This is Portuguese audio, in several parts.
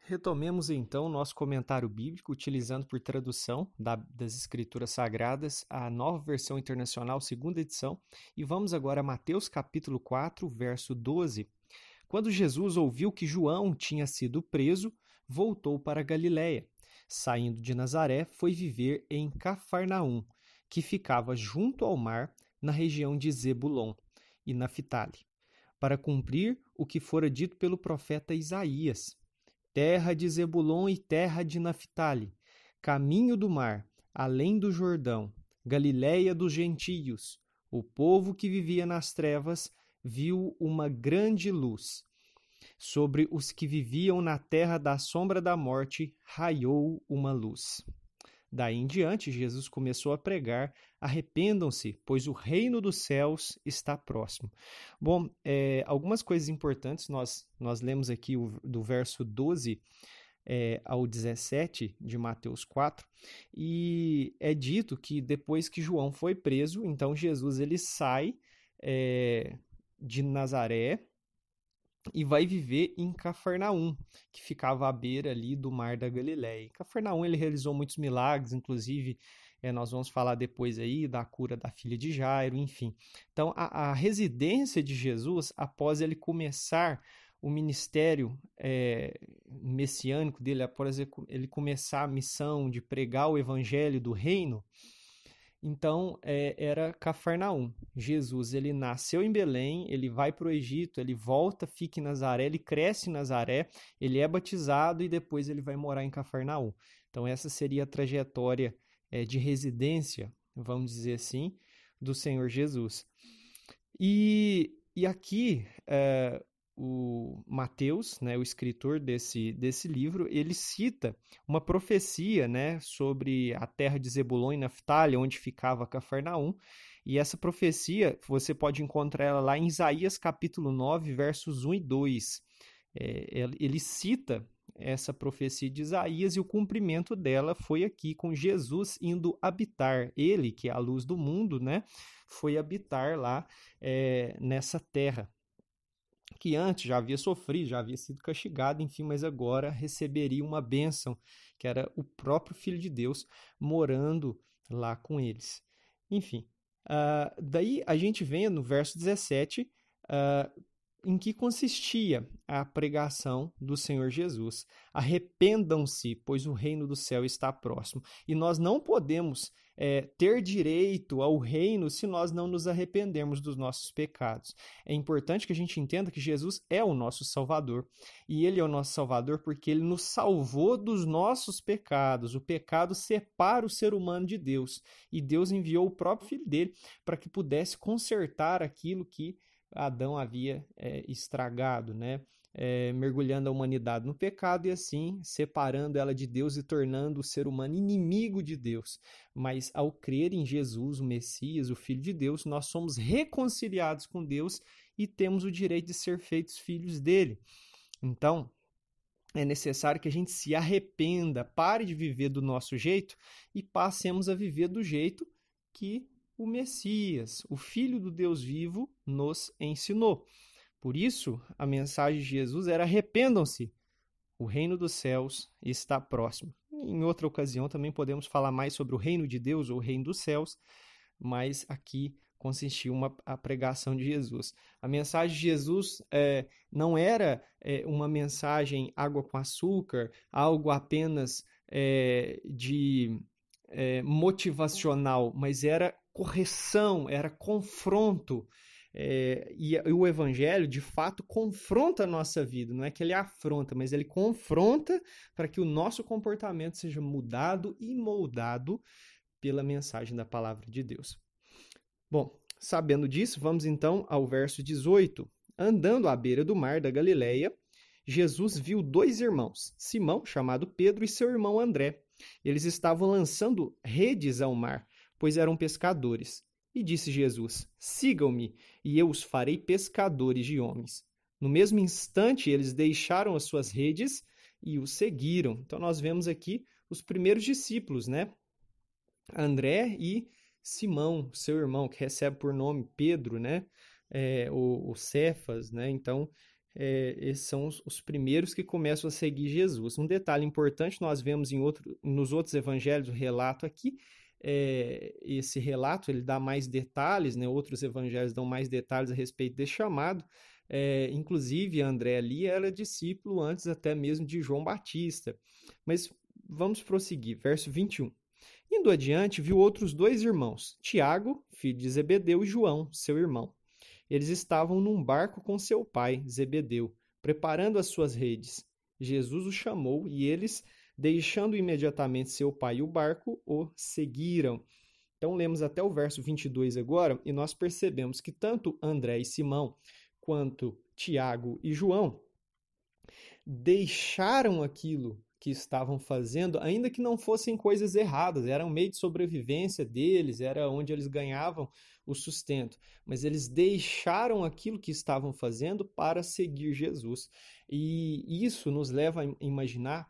Retomemos então nosso comentário bíblico, utilizando por tradução das Escrituras Sagradas a Nova Versão Internacional, segunda edição, e vamos agora a Mateus capítulo 4, verso 12. Quando Jesus ouviu que João tinha sido preso, voltou para Galiléia. Saindo de Nazaré, foi viver em Cafarnaum, que ficava junto ao mar, na região de Zebulon e Naftali, para cumprir o que fora dito pelo profeta Isaías. Terra de Zebulon e terra de Naftali, caminho do mar, além do Jordão, Galiléia dos gentios. O povo que vivia nas trevas viu uma grande luz. Sobre os que viviam na terra da sombra da morte, raiou uma luz. Daí em diante, Jesus começou a pregar: arrependam-se, pois o reino dos céus está próximo. Bom, algumas coisas importantes, nós lemos aqui do verso 12 ao 17 de Mateus 4, e é dito que depois que João foi preso, então Jesus ele sai de Nazaré e vai viver em Cafarnaum, que ficava à beira ali do mar da Galileia. Em Cafarnaum ele realizou muitos milagres, inclusive nós vamos falar depois aí da cura da filha de Jairo, enfim. Então a residência de Jesus, após ele começar o ministério messiânico dele, após ele começar a missão de pregar o evangelho do reino, então, era Cafarnaum. Jesus, ele nasceu em Belém, ele vai para o Egito, ele volta, fica em Nazaré, ele cresce em Nazaré, ele é batizado e depois ele vai morar em Cafarnaum. Então, essa seria a trajetória de residência, vamos dizer assim, do Senhor Jesus. E aqui, o Mateus, né, o escritor desse livro, ele cita uma profecia, né, sobre a terra de Zebulon e Naftali, onde ficava Cafarnaum, e essa profecia você pode encontrar ela lá em Isaías capítulo 9, versos 1 e 2. Ele cita essa profecia de Isaías e o cumprimento dela foi aqui com Jesus indo habitar. Ele, que é a luz do mundo, né, foi habitar lá nessa terra, que antes já havia sofrido, já havia sido castigado, enfim, mas agora receberia uma bênção, que era o próprio Filho de Deus morando lá com eles. Enfim, daí a gente vê no verso 17 em que consistia a pregação do Senhor Jesus. Arrependam-se, pois o reino do céu está próximo. E nós não podemos ter direito ao reino se nós não nos arrependermos dos nossos pecados. É importante que a gente entenda que Jesus é o nosso Salvador. E Ele é o nosso Salvador porque Ele nos salvou dos nossos pecados. O pecado separa o ser humano de Deus. E Deus enviou o próprio Filho dele para que pudesse consertar aquilo que Adão havia estragado, né? Mergulhando a humanidade no pecado e assim separando ela de Deus e tornando o ser humano inimigo de Deus. Mas ao crer em Jesus, o Messias, o Filho de Deus, nós somos reconciliados com Deus e temos o direito de ser feitos filhos dele. Então, é necessário que a gente se arrependa, pare de viver do nosso jeito e passemos a viver do jeito que o Messias, o Filho do Deus vivo, nos ensinou. Por isso, a mensagem de Jesus era: arrependam-se, o reino dos céus está próximo. Em outra ocasião também podemos falar mais sobre o reino de Deus ou o reino dos céus, mas aqui consistiu a pregação de Jesus. A mensagem de Jesus não era uma mensagem água com açúcar, algo apenas motivacional, mas era correção, era confronto. E o Evangelho, de fato, confronta a nossa vida. Não é que ele afronta, mas ele confronta para que o nosso comportamento seja mudado e moldado pela mensagem da palavra de Deus. Bom, sabendo disso, vamos então ao verso 18. Andando à beira do mar da Galileia, Jesus viu dois irmãos, Simão, chamado Pedro, e seu irmão André. Eles estavam lançando redes ao mar, pois eram pescadores. E disse Jesus: sigam-me, e eu os farei pescadores de homens. No mesmo instante, eles deixaram as suas redes e o seguiram. Então, nós vemos aqui os primeiros discípulos, né? André e Simão, seu irmão, que recebe por nome Pedro, né? O Cefas, né? Então, esses são os primeiros que começam a seguir Jesus. Um detalhe importante, nós vemos nos outros evangelhos, o relato aqui, esse relato ele dá mais detalhes, né? Outros evangelhos dão mais detalhes a respeito desse chamado. Inclusive, André ali era discípulo antes até mesmo de João Batista. Mas vamos prosseguir, verso 21. Indo adiante, viu outros 2 irmãos, Tiago, filho de Zebedeu, e João, seu irmão. Eles estavam num barco com seu pai, Zebedeu, preparando as suas redes. Jesus os chamou e eles, deixando imediatamente seu pai e o barco, o seguiram. Então, lemos até o verso 22 agora e nós percebemos que tanto André e Simão, quanto Tiago e João, deixaram aquilo que estavam fazendo, ainda que não fossem coisas erradas, era um meio de sobrevivência deles, era onde eles ganhavam o sustento, mas eles deixaram aquilo que estavam fazendo para seguir Jesus. E isso nos leva a imaginar,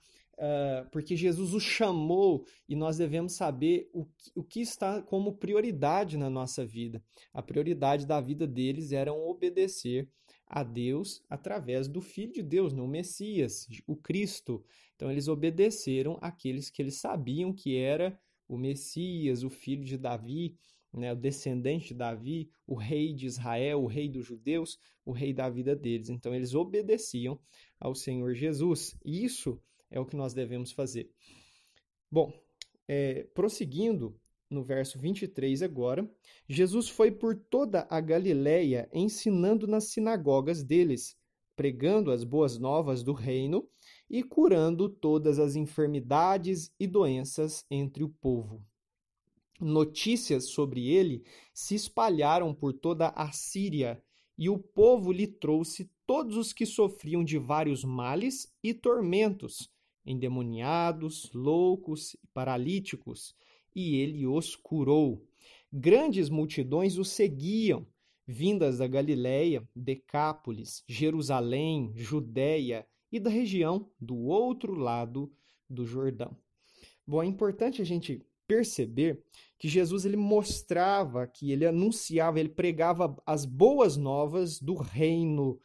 porque Jesus os chamou e nós devemos saber o que está como prioridade na nossa vida. A prioridade da vida deles era obedecer a Deus através do Filho de Deus, o Messias, o Cristo. Então eles obedeceram àqueles que eles sabiam que era o Messias, o filho de Davi, né, o descendente de Davi, o rei de Israel, o rei dos judeus, o rei da vida deles. Então eles obedeciam ao Senhor Jesus. E isso é o que nós devemos fazer. Bom, prosseguindo no verso 23 agora, Jesus foi por toda a Galileia ensinando nas sinagogas deles, pregando as boas novas do reino e curando todas as enfermidades e doenças entre o povo. Notícias sobre ele se espalharam por toda a Síria, e o povo lhe trouxe todos os que sofriam de vários males e tormentos, endemoniados, loucos e paralíticos, e ele os curou. Grandes multidões o seguiam, vindas da Galiléia, Decápolis, Jerusalém, Judéia e da região do outro lado do Jordão. Bom, é importante a gente perceber que Jesus ele mostrava, que ele anunciava, ele pregava as boas novas do reino.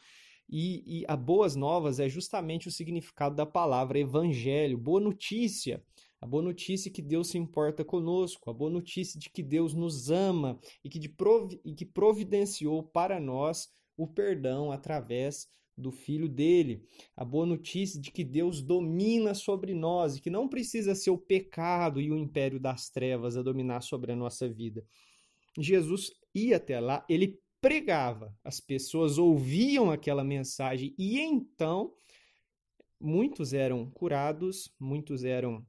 E a boas novas é justamente o significado da palavra evangelho, boa notícia. A boa notícia que Deus se importa conosco, a boa notícia de que Deus nos ama e que providenciou para nós o perdão através do Filho dele. A boa notícia de que Deus domina sobre nós e que não precisa ser o pecado e o império das trevas a dominar sobre a nossa vida. Jesus ia até lá, ele pregava, as pessoas ouviam aquela mensagem e então muitos eram curados, muitos eram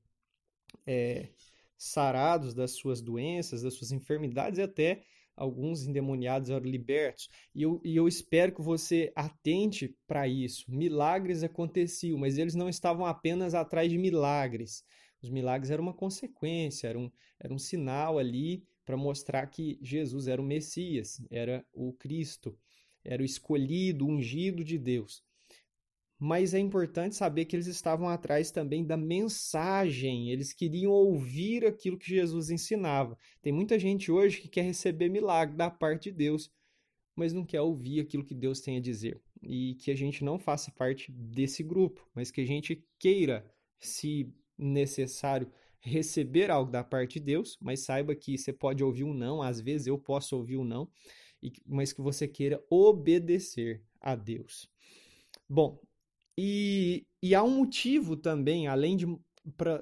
sarados das suas doenças, das suas enfermidades e até alguns endemoniados eram libertos. E eu espero que você atente para isso. Milagres aconteciam, mas eles não estavam apenas atrás de milagres. Os milagres eram uma consequência, era um sinal ali para mostrar que Jesus era o Messias, era o Cristo, era o escolhido, o ungido de Deus. Mas é importante saber que eles estavam atrás também da mensagem, eles queriam ouvir aquilo que Jesus ensinava. Tem muita gente hoje que quer receber milagre da parte de Deus, mas não quer ouvir aquilo que Deus tem a dizer. E que a gente não faça parte desse grupo, mas que a gente queira, se necessário, receber algo da parte de Deus, mas saiba que você pode ouvir um não, às vezes eu posso ouvir um não, mas que você queira obedecer a Deus. Bom, e há um motivo também, além de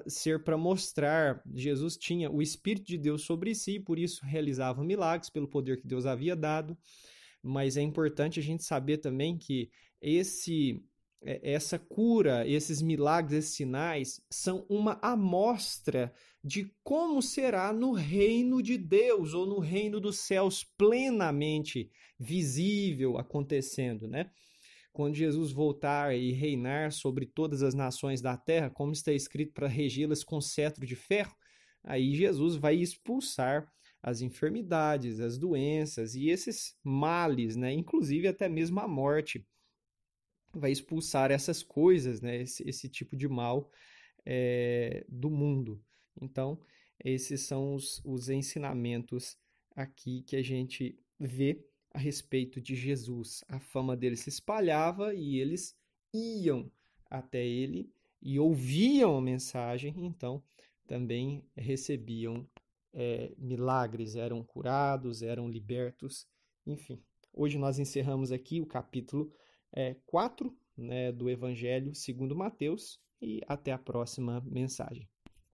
ser para mostrar, Jesus tinha o Espírito de Deus sobre si, por isso realizava milagres pelo poder que Deus havia dado, mas é importante a gente saber também que essa cura, esses milagres, esses sinais, são uma amostra de como será no reino de Deus, ou no reino dos céus plenamente visível acontecendo, né? Quando Jesus voltar e reinar sobre todas as nações da terra, como está escrito, para regê-las com cetro de ferro, aí Jesus vai expulsar as enfermidades, as doenças e esses males, né? Inclusive até mesmo a morte. Vai expulsar essas coisas, né? Esse tipo de mal do mundo. Então, esses são os ensinamentos aqui que a gente vê a respeito de Jesus. A fama dele se espalhava e eles iam até ele e ouviam a mensagem, então também recebiam milagres, eram curados, eram libertos, enfim. Hoje nós encerramos aqui o capítulo 4, né, do Evangelho segundo Mateus, e até a próxima mensagem.